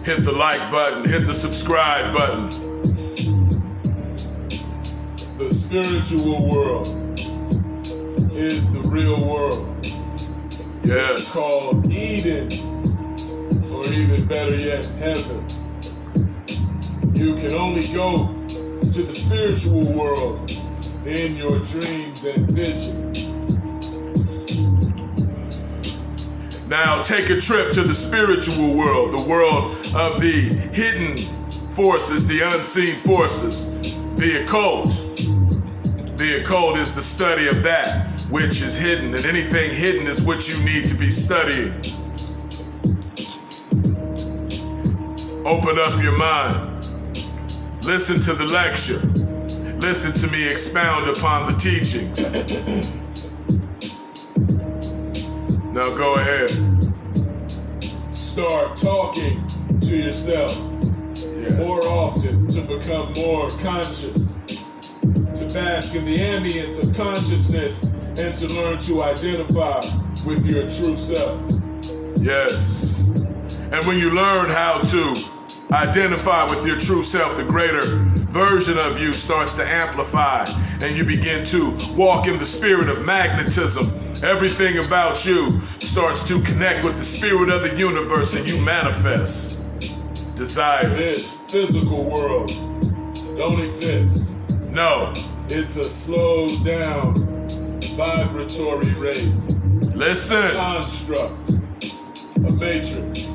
Hit the like button, hit the subscribe button. The spiritual world is the real world. Yes. It's called Eden, or even better yet, heaven. You can only go to the spiritual world in your dreams and visions. Now take a trip to the spiritual world, the world of the hidden forces, the unseen forces, the occult. The occult is the study of that which is hidden, and anything hidden is what you need to be studying. Open up your mind. Listen to the lecture. Listen to me expound upon the teachings. Now go ahead. Start talking to yourself more often to become more conscious, to bask in the ambience of consciousness, and to learn to identify with your true self. Yes. And when you learn how to identify with your true self, the greater version of you starts to amplify, and you begin to walk in the spirit of magnetism. Everything about you starts to connect with the spirit of the universe, and you manifest desire. This physical world don't exist. No. It's a slowed down vibratory rate. Listen. A construct. A matrix.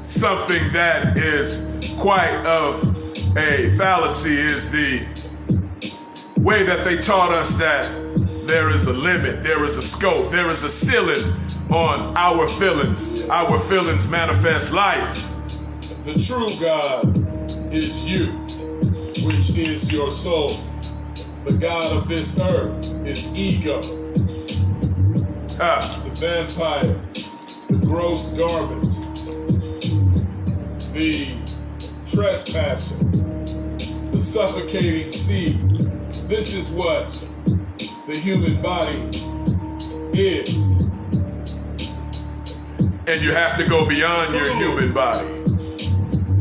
Something that is quite of a fallacy is the way that they taught us that there is a limit, there is a scope, there is a ceiling on our feelings. Our feelings manifest life. The true God is you, which is your soul. The God of this earth is ego. The vampire, the gross garment, the trespasser, the suffocating seed. This is what the human body is. And you have to go beyond your human body.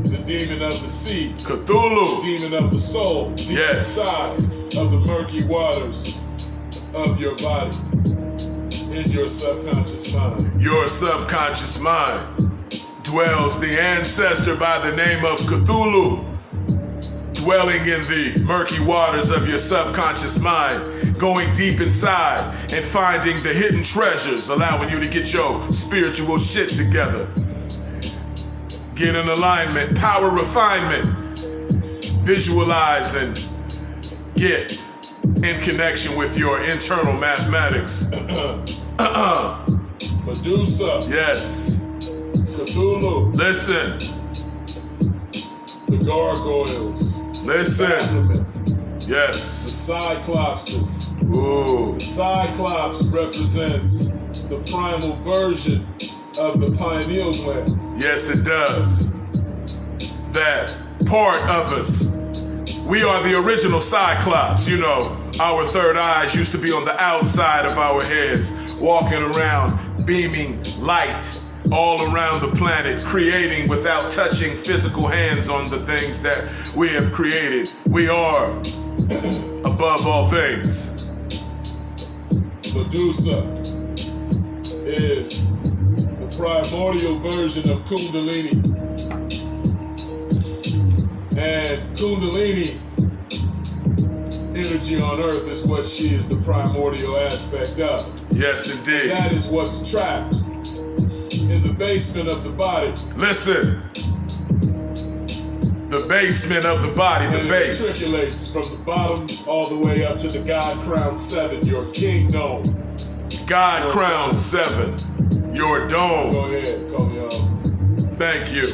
The demon of the sea. Cthulhu. The demon of the soul. Deep inside of the murky waters of your body. In your subconscious mind. Your subconscious mind dwells the ancestor by the name of Cthulhu, dwelling in the murky waters of your subconscious mind, going deep inside and finding the hidden treasures, allowing you to get your spiritual shit together. Get in alignment, power refinement, visualize and get in connection with your internal mathematics. Medusa. Yes. Cthulhu. Listen. The gargoyles. Listen. Baphomet. Yes. The cyclopses. Ooh. The cyclops represents the primal version of the pineal gland. Yes, it does. That part of us. We are the original cyclops. You know, our third eyes used to be on the outside of our heads, walking around, beaming light all around the planet, creating without touching physical hands on the things that we have created. We are above all things. Medusa is the primordial version of Kundalini. And Kundalini energy on earth is what she is the primordial aspect of. Yes, indeed. That is what's trapped in the basement of the body. Listen. The basement of the body, the base. It circulates from the bottom all the way up to the God Crown 7, your king dome. God Crown 7, your dome. Go ahead, call me out. Thank you.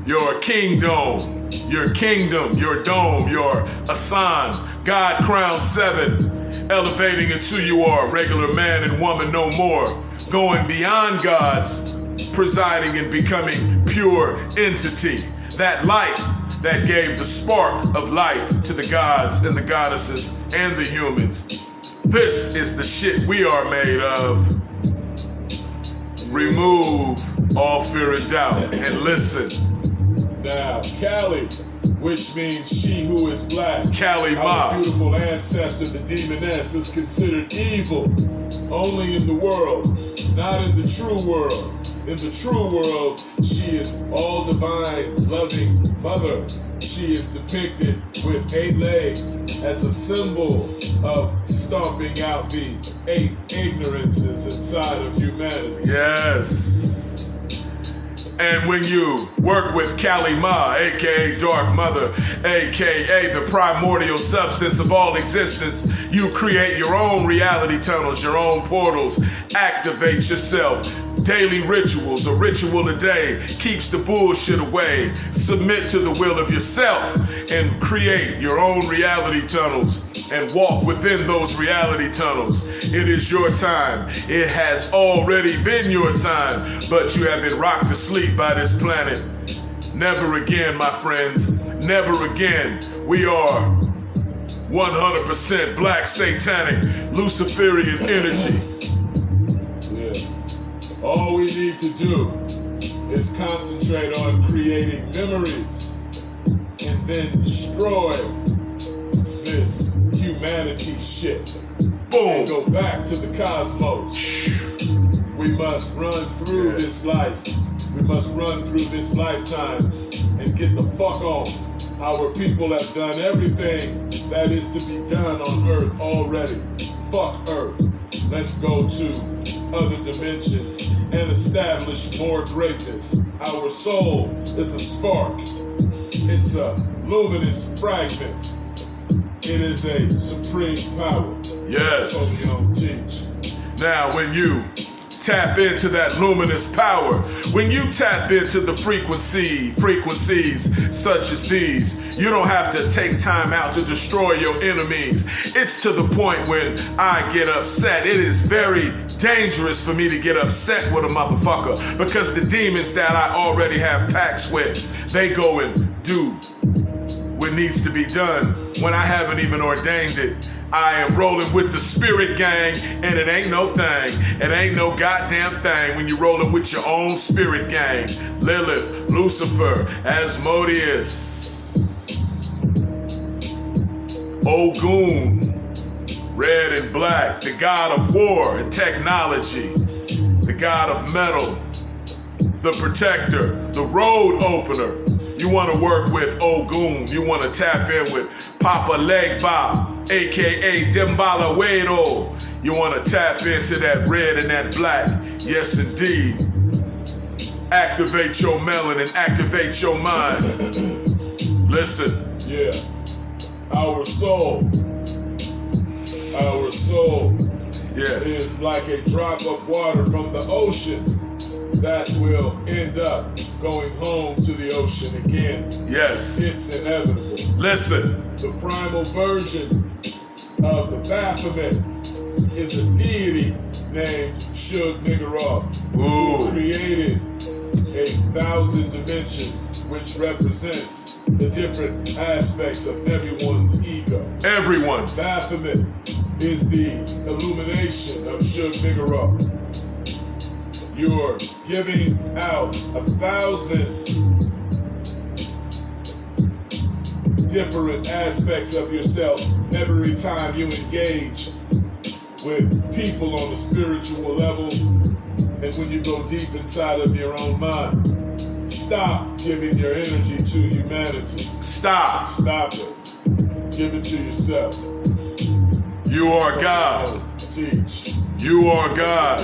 Your kingdom, your kingdom, your dome, your Asan, God Crown 7, elevating until you are a regular man and woman no more, going beyond God's, presiding and becoming pure entity. That light that gave the spark of life to the gods and the goddesses and the humans. This is the shit we are made of. Remove all fear and doubt and listen. Now, Kali, which means she who is black. Kali Ma. Our beautiful ancestor, the demoness, is considered evil only in the world, not in the true world. In the true world, she is all divine, loving mother. She is depicted with 8 legs as a symbol of stomping out the 8 ignorances inside of humanity. Yes. And when you work with Kali Ma, aka Dark Mother, aka the primordial substance of all existence, you create your own reality tunnels, your own portals. Activate yourself. Daily rituals, a ritual a day, keeps the bullshit away. Submit to the will of yourself and create your own reality tunnels and walk within those reality tunnels. It is your time. It has already been your time, but you have been rocked to sleep by this planet. Never again, my friends. Never again. We are 100% black satanic Luciferian energy. All we need to do is concentrate on creating memories and then destroy this humanity shit. Boom. And go back to the cosmos. We must run through this life. We must run through this lifetime and get the fuck on. Our people have done everything that is to be done on Earth already. Fuck Earth. Let's go to other dimensions and establish more greatness. Our soul is a spark. It's a luminous fragment. It is a supreme power. Yes. Korleone teach. Now, when you tap into that luminous power, when you tap into the frequencies such as these, you don't have to take time out to destroy your enemies. It's to the point when I get upset. It is very dangerous for me to get upset with a motherfucker because the demons that I already have pacts with, they go and do what needs to be done when I haven't even ordained it. I am rolling with the spirit gang, and it ain't no thing. It ain't no goddamn thing when you're rolling with your own spirit gang. Lilith, Lucifer, Asmodeus, Ogun, red and black, the god of war and technology, the god of metal, the protector, the road opener. You want to work with Ogun. You want to tap in with Papa Legba, aka Dembala Wedo. You want to tap into that red and that black. Yes, indeed. Activate your melanin, activate your mind. Listen. Yeah. Our soul Yes. is like a drop of water from the ocean that will end up going home to the ocean again. Yes. It's inevitable. Listen. The primal version of the Baphomet is a deity named Shug Niggurath, who created 1,000 dimensions, which represents the different aspects of everyone's ego. Everyone's. Baphomet is the illumination of Shug Niggurath. You're giving out 1,000 different aspects of yourself every time you engage with people on the spiritual level and when you go deep inside of your own mind. Stop giving your energy to humanity. Stop. Stop it. Give it to yourself. You are God. Teach. You are God.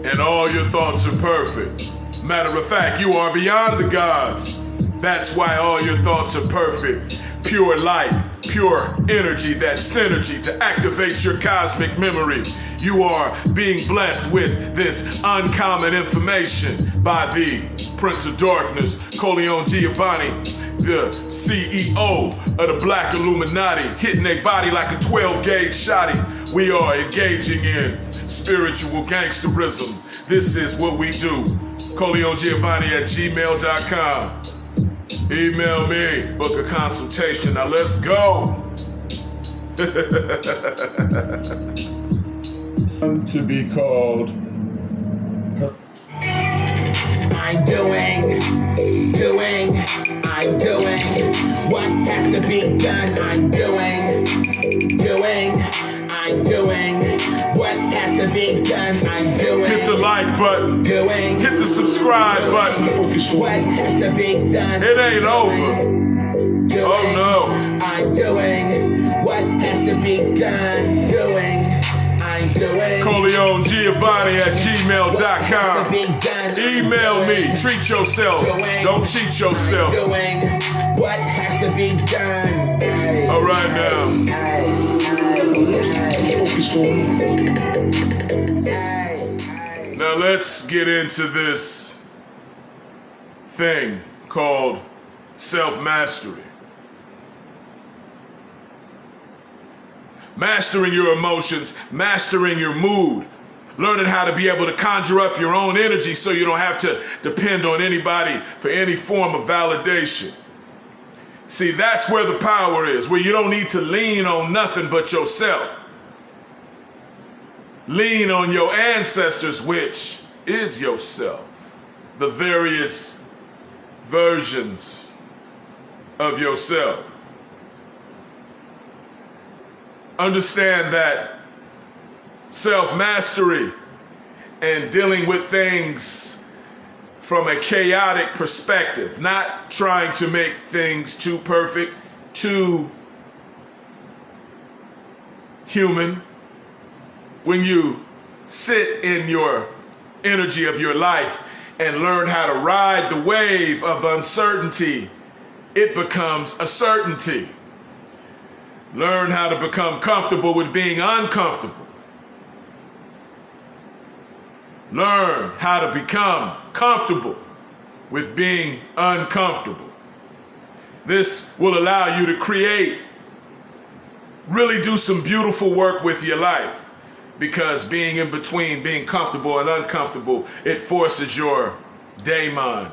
And all your thoughts are perfect. Matter of fact, you are beyond the gods. That's why all your thoughts are perfect. Pure light, pure energy, that synergy to activate your cosmic memory. You are being blessed with this uncommon information by the Prince of Darkness, Korleonegiovonni, the CEO of the Black Illuminati, hitting a body like a 12-gauge shotty. We are engaging in spiritual gangsterism. This is what we do. korleonegiovonni@gmail.com. Email me, book a consultation. Now let's go. To be called I'm doing what has to be done. I'm doing what has to be done. I'm doing. Hit the like button. Hit the subscribe button. What has to be done. It ain't over. Oh no. I'm doing what has to be done. I'm doing. korleonegiovonni@gmail.com. Email me. Treat yourself. Don't cheat yourself. Doing what has to be done. All right now. Now let's get into this thing called self-mastery. Mastering your emotions, mastering your mood, learning how to be able to conjure up your own energy so you don't have to depend on anybody for any form of validation. See, that's where the power is, where you don't need to lean on nothing but yourself. Lean on your ancestors, which is yourself, the various versions of yourself. Understand that self-mastery and dealing with things from a chaotic perspective, not trying to make things too perfect, too human. When you sit in your energy of your life and learn how to ride the wave of uncertainty, it becomes a certainty. Learn how to become comfortable with being uncomfortable. Learn how to become comfortable with being uncomfortable. This will allow you to really do some beautiful work with your life, because being in between being comfortable and uncomfortable, it forces your daemon,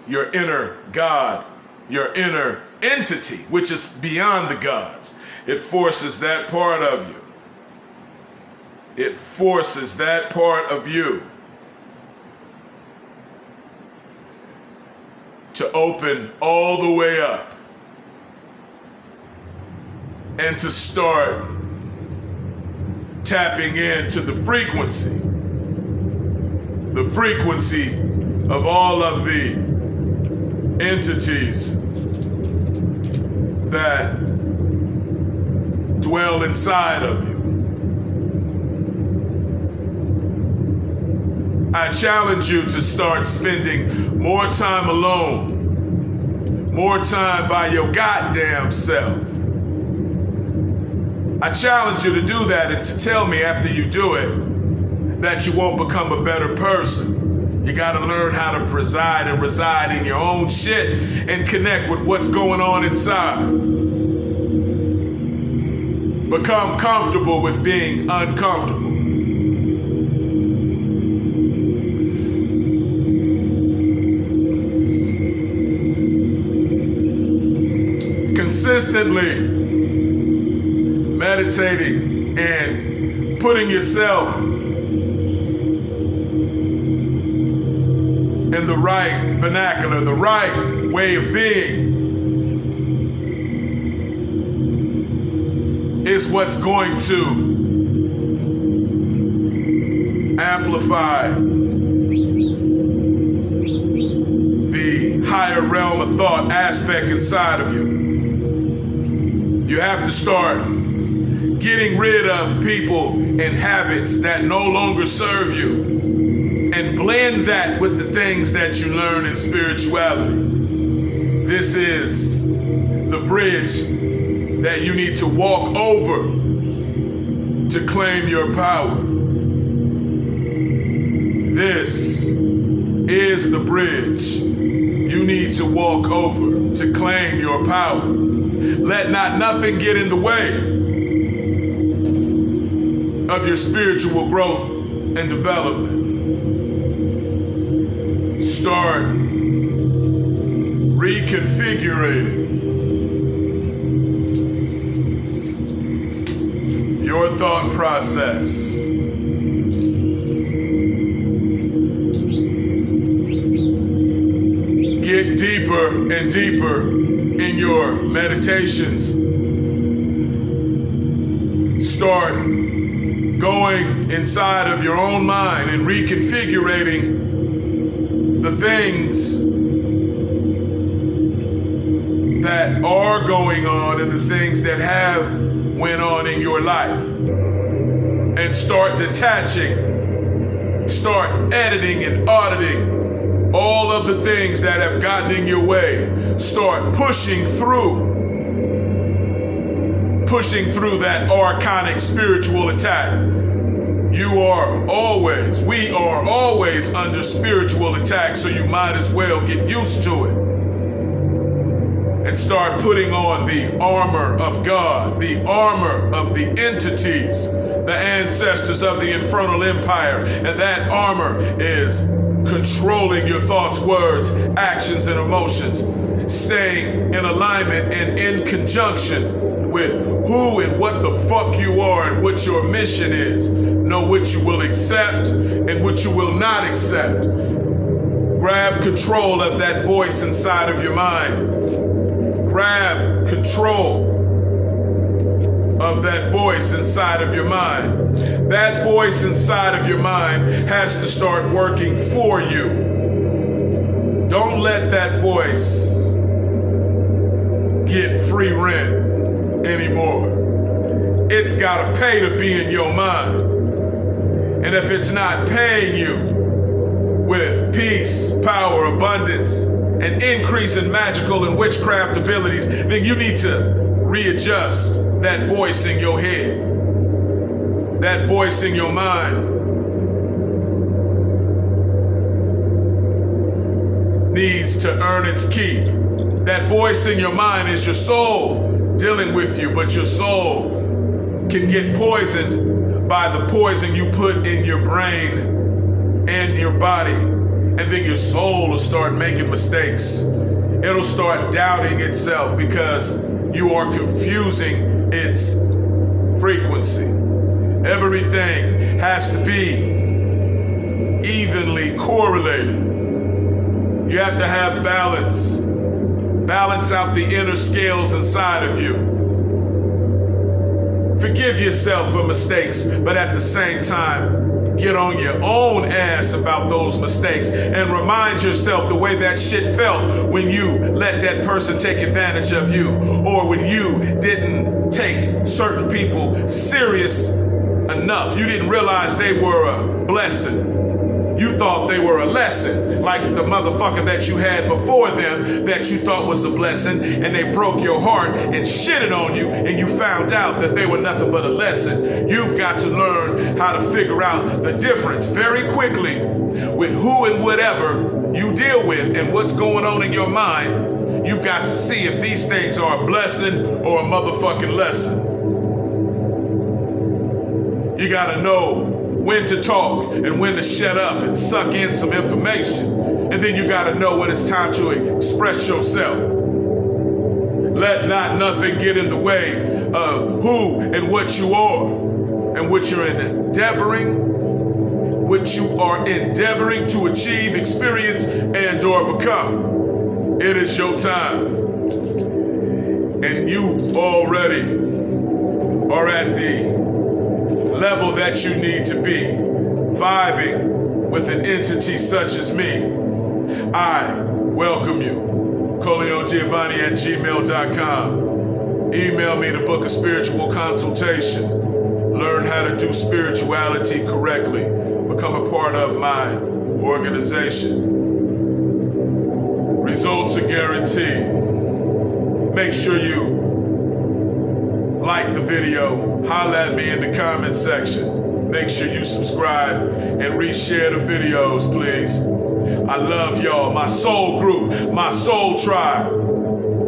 your inner God, your inner entity, which is beyond the gods. It forces that part of you. It forces that part of you to open all the way up and to start tapping into the frequency of all of the entities that dwell inside of you. I challenge you to start spending more time alone, more time by your goddamn self. I challenge you to do that and to tell me after you do it that you won't become a better person. You gotta learn how to preside and reside in your own shit and connect with what's going on inside. Become comfortable with being uncomfortable. Consistently meditating and putting yourself in the right vernacular, the right way of being, is what's going to amplify the higher realm of thought aspect inside of you. You have to start getting rid of people and habits that no longer serve you and blend that with the things that you learn in spirituality. This is the bridge that you need to walk over to claim your power. This is the bridge you need to walk over to claim your power. Let not nothing get in the way of your spiritual growth and development. Start reconfiguring your thought process. and deeper in your meditations. Start going inside of your own mind and reconfiguring the things that are going on and the things that have went on in your life. And start detaching, start editing and auditing all of the things that have gotten in your way. Start pushing through that archonic spiritual attack. We are always under spiritual attack, so you might as well get used to it. And start putting on the armor of God, the armor of the entities, the ancestors of the infernal empire. And that armor is controlling your thoughts, words, actions, and emotions, staying in alignment and in conjunction with who and what the fuck you are and what your mission is. Know what you will accept and what you will not accept. Grab control of that voice inside of your mind. Grab control of that voice inside of your mind. That voice inside of your mind has to start working for you. Don't let that voice get free rent anymore. It's got to pay to be in your mind. And if it's not paying you with peace, power, abundance, and increase in magical and witchcraft abilities, then you need to readjust that voice in your head, that voice in your mind. Needs to earn its keep. That voice in your mind is your soul dealing with you, but your soul can get poisoned by the poison you put in your brain and your body. And then your soul will start making mistakes. It'll start doubting itself because you are confusing its frequency. Everything has to be evenly correlated. You have to have balance. Balance out the inner scales inside of you. Forgive yourself for mistakes, but at the same time, get on your own ass about those mistakes and remind yourself the way that shit felt when you let that person take advantage of you, or when you didn't take certain people serious enough. You didn't realize they were a blessing. You thought they were a lesson, like the motherfucker that you had before them that you thought was a blessing, and they broke your heart and shitted on you, and you found out that they were nothing but a lesson. You've got to learn how to figure out the difference very quickly with who and whatever you deal with and what's going on in your mind. You've got to see if these things are a blessing or a motherfucking lesson. You gotta know when to talk and when to shut up and suck in some information. And then you gotta know when it's time to express yourself. Let not nothing get in the way of who and what you are and what you are endeavoring to achieve, experience, and or become. It is your time. And you already are at the level that you need to be, vibing with an entity such as me. I welcome you. korleonegiovonni@gmail.com. Email me to book a spiritual consultation. Learn how to do spirituality correctly. Become a part of my organization. Results are guaranteed. Make sure you like the video, holla at me in the comment section. Make sure you subscribe and reshare the videos, please. I love y'all, my soul group, my soul tribe.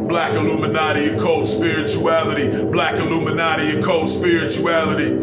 Black Illuminati, occult spirituality. Black Illuminati, occult spirituality.